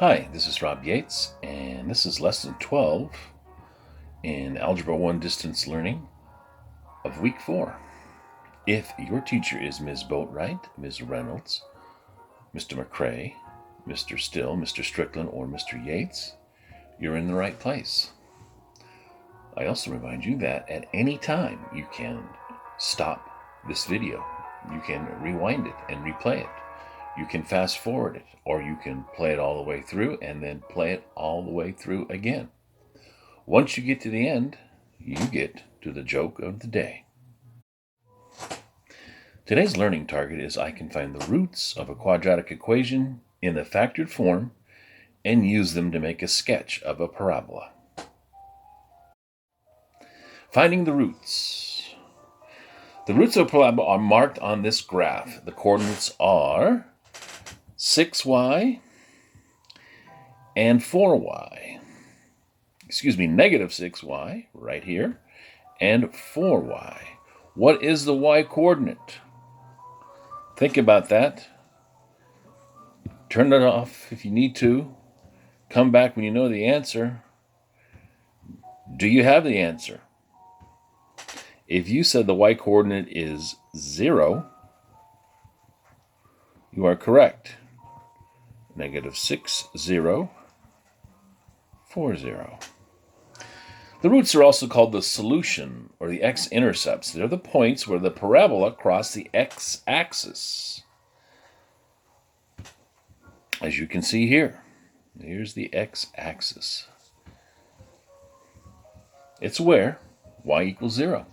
Hi, this is Rob Yates, and this is Lesson 12 in Algebra 1 Distance Learning of Week 4. If your teacher is Ms. Boatwright, Ms. Reynolds, Mr. McCrae, Mr. Still, Mr. Strickland, or Mr. Yates, you're in the right place. I also remind you that at any time you can stop this video. You can rewind it and replay it. You can fast forward it, or you can play it all the way through and then play it all the way through again. Once you get to the end, you get to the joke of the day. Today's learning target is I can find the roots of a quadratic equation in the factored form and use them to make a sketch of a parabola. Finding the roots. The roots of a parabola are marked on this graph. The coordinates are 6y and 4y. Negative 6y right here and 4y. What is the y coordinate? Think about that. Turn it off if you need to. Come back when you know the answer. Do you have the answer? If you said the y coordinate is 0, you are correct. Negative 6, 0, 4, 0. The roots are also called the solution or the x-intercepts. They're the points where the parabola cross the x-axis. As you can see here, here's the x-axis. It's where y equals 0.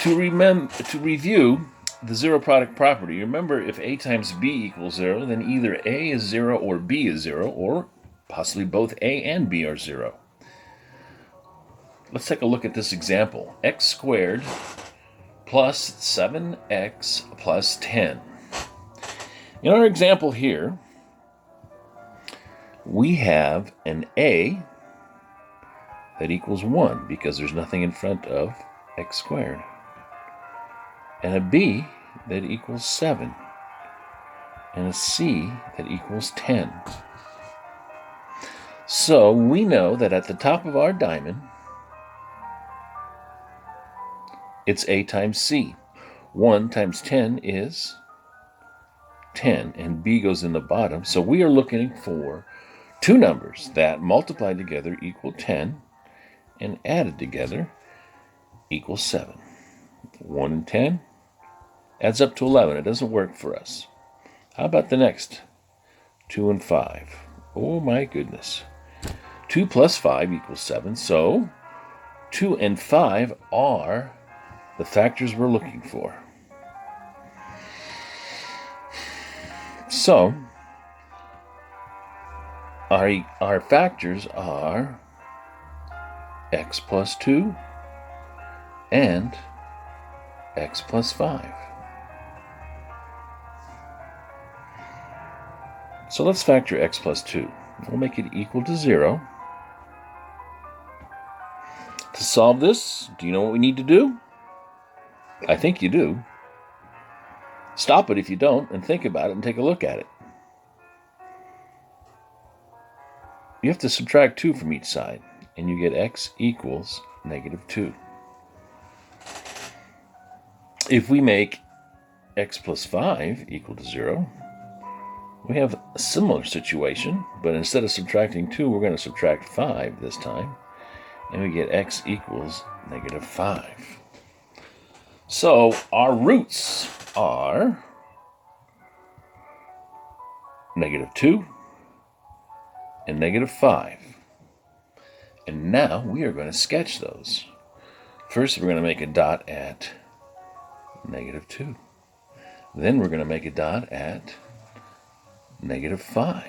To review the zero product property, remember if a times b equals 0, then either a is 0 or b is 0, or possibly both a and b are 0. Let's take a look at this example. X squared plus 7x plus 10. In our example here, we have an a that equals 1 because there's nothing in front of x squared, and a b that equals 7, and a c that equals 10. So we know that at the top of our diamond, it's a times c. 1 times 10 is 10, and b goes in the bottom. So we are looking for two numbers that multiplied together equal 10 and added together equals 7. 1 and 10 adds up to 11. It doesn't work for us. How about the next? 2 and 5. Oh my goodness. 2 plus 5 equals 7. So 2 and 5 are the factors we're looking for. So our factors are x plus 2 and x plus 5. So let's factor x plus 2. We'll make it equal to 0. To solve this, do you know what we need to do? I think you do. Stop it if you don't and think about it and take a look at it. You have to subtract 2 from each side, and you get x equals negative 2. If we make x plus 5 equal to 0, we have a similar situation, but instead of subtracting 2, we're going to subtract 5 this time, and we get x equals negative 5. So our roots are negative 2 and negative 5. And now we are going to sketch those. First, we're going to make a dot at negative 2. Then we're going to make a dot at negative 5.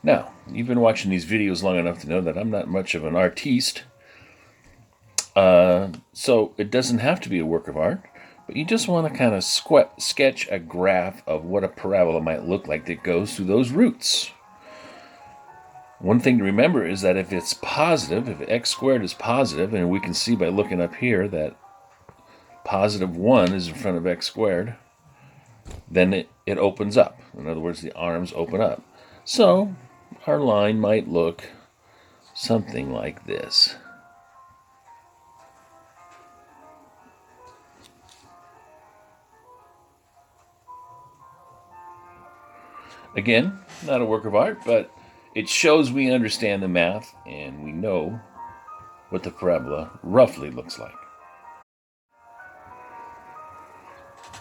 Now, you've been watching these videos long enough to know that I'm not much of an artiste. So it doesn't have to be a work of art, But you just want to kind of sketch a graph of what a parabola might look like that goes through those roots. One thing to remember is that if it's positive, if x squared is positive, and we can see by looking up here that positive 1 is in front of x squared, then it opens up. In other words, the arms open up. So our line might look something like this. Again, not a work of art, but it shows we understand the math and we know what the parabola roughly looks like.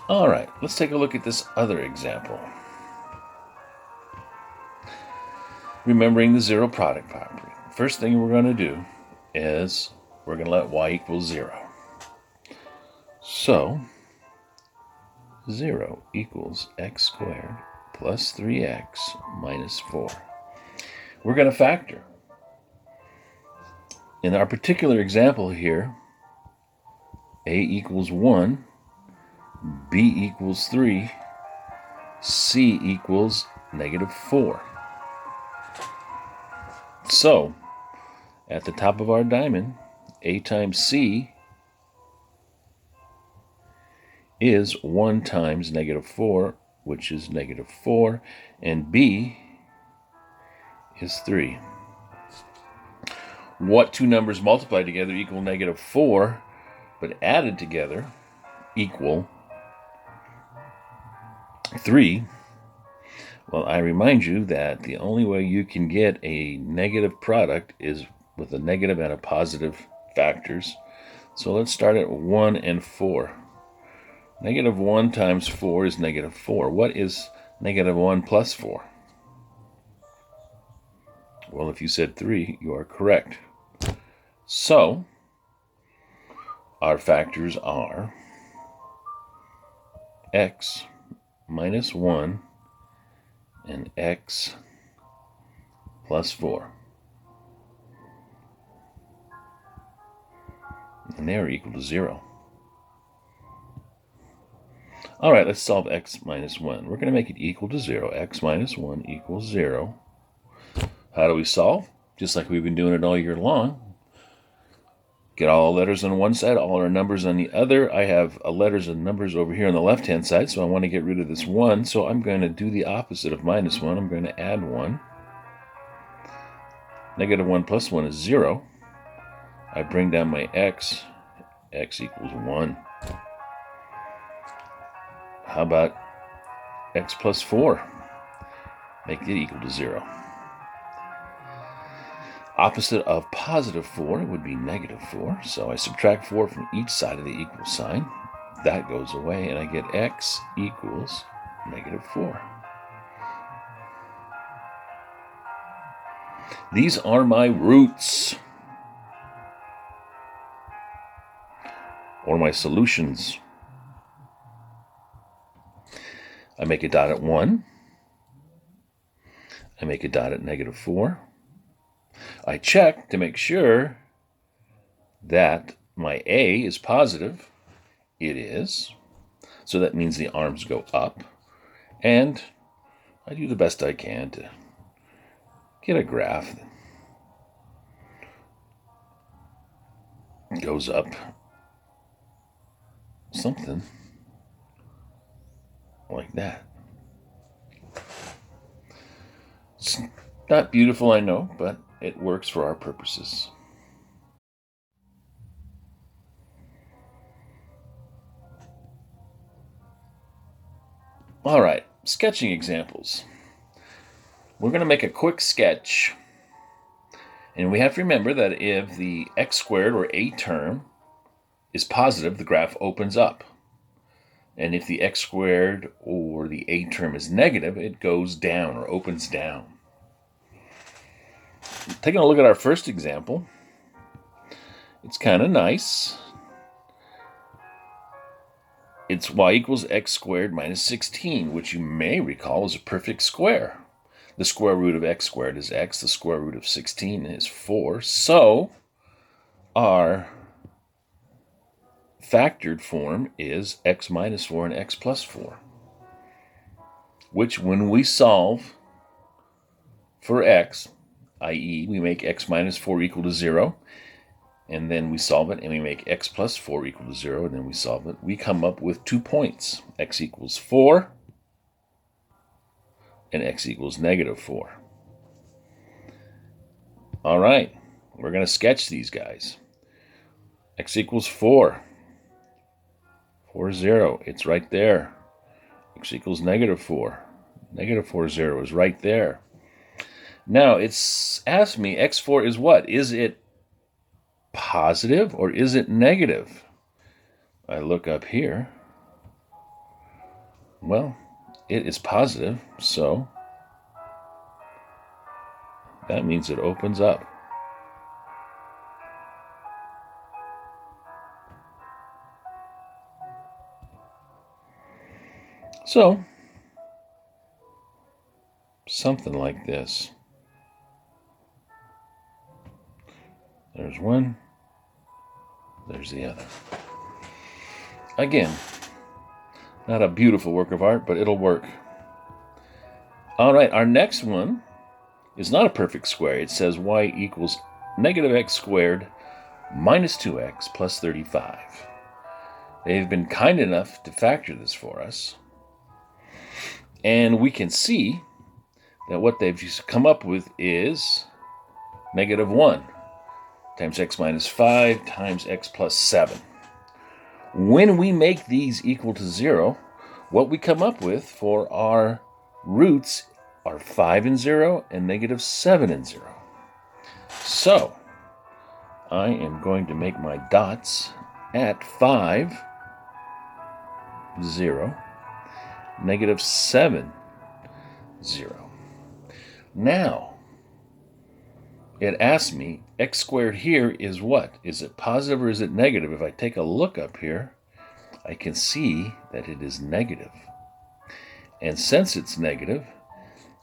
All right, let's take a look at this other example. Remembering the zero product property. First thing we're going to do is we're going to let y equal 0. So 0 equals x squared plus 3x minus 4. We're going to factor. In our particular example here, a equals 1, b equals 3, c equals negative 4. So, at the top of our diamond, a times c is 1 times negative 4, which is negative 4, and b is 3. What two numbers multiplied together equal negative 4, but added together equal 3? Well, I remind you that the only way you can get a negative product is with a negative and a positive factors. So let's start at 1 and 4. Negative 1 times 4 is negative 4. What is negative 1 plus 4? Well, if you said 3, you are correct. So, our factors are x minus 1 and x plus 4. And they are equal to 0. All right, let's solve x minus 1. We're going to make it equal to 0. X minus 1 equals 0. How do we solve? Just like we've been doing it all year long. Get all the letters on one side, all our numbers on the other. I have letters and numbers over here on the left-hand side, so I want to get rid of this 1. So I'm going to do the opposite of minus 1. I'm going to add 1. Negative 1 plus 1 is 0. I bring down my x. X equals 1. How about x plus 4? Make it equal to 0. Opposite of positive 4 would be negative 4. So I subtract 4 from each side of the equal sign. That goes away, and I get x equals negative 4. These are my roots, or my solutions. I make a dot at 1. I make a dot at negative 4. I check to make sure that my a is positive. It is. So that means the arms go up. And I do the best I can to get a graph that goes up something like that. It's not beautiful, I know, but it works for our purposes. All right, sketching examples. We're going to make a quick sketch, and we have to remember that if the x squared or a term is positive, the graph opens up. And if the x squared or the a term is negative, it goes down or opens down. Taking a look at our first example, it's kind of nice. It's y equals x squared minus 16, which you may recall is a perfect square. The square root of x squared is x. The square root of 16 is 4. So our factored form is x minus 4 and x plus 4, which when we solve for x, i.e. we make x minus 4 equal to 0, and then we solve it, and we make x plus 4 equal to 0, and then we solve it, we come up with 2 points. X equals 4, and x equals negative 4. All right, we're going to sketch these guys. X equals 4. 4, 0, it's right there. X equals negative 4. Negative 4, 0 is right there. Now, it's asked me, x4 is what? Is it positive or is it negative? I look up here. Well, it is positive, so that means it opens up. So, something like this. There's one, there's the other. Again, not a beautiful work of art, but it'll work. All right, our next one is not a perfect square. It says y equals negative x squared minus 2x plus 35. They've been kind enough to factor this for us. And we can see that what they've come up with is negative 1 times x minus 5 times x plus 7. When we make these equal to 0, what we come up with for our roots are 5 and 0 and negative 7 and 0. So, I am going to make my dots at 5, 0, negative 7, 0. Now, it asks me, x squared here is what? Is it positive or is it negative? If I take a look up here, I can see that it is negative. And since it's negative,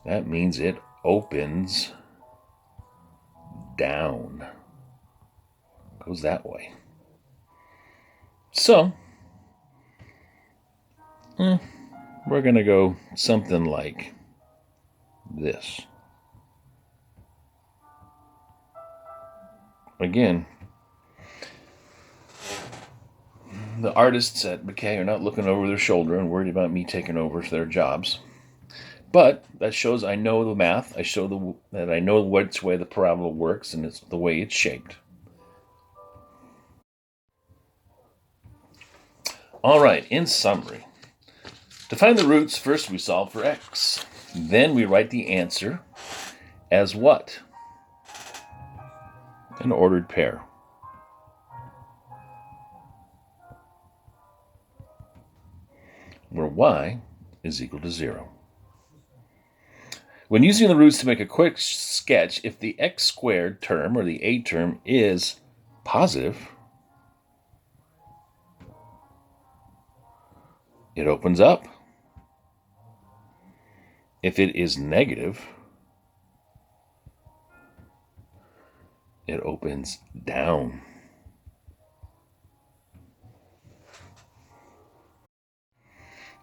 that means it opens down. Goes that way. So, we're going to go something like this. Again, the artists at McKay are not looking over their shoulder and worried about me taking over their jobs. But that shows I know the math. I show that I know which way the parabola works, and it's the way it's shaped. All right, in summary, to find the roots, first we solve for x. Then we write the answer as what? An ordered pair. Where y is equal to 0. When using the roots to make a quick sketch, if the x squared term or the a term is positive, it opens up. If it is negative, it opens down.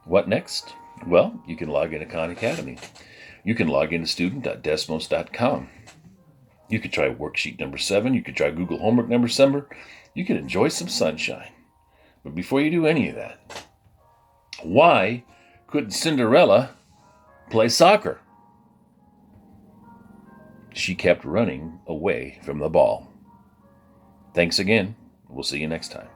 What next? Well, you can log into Khan Academy. You can log into student.desmos.com. You could try worksheet number 7. You could try Google homework number 7. You could enjoy some sunshine. But before you do any of that, why couldn't Cinderella play soccer? She kept running away from the ball. Thanks again. We'll see you next time.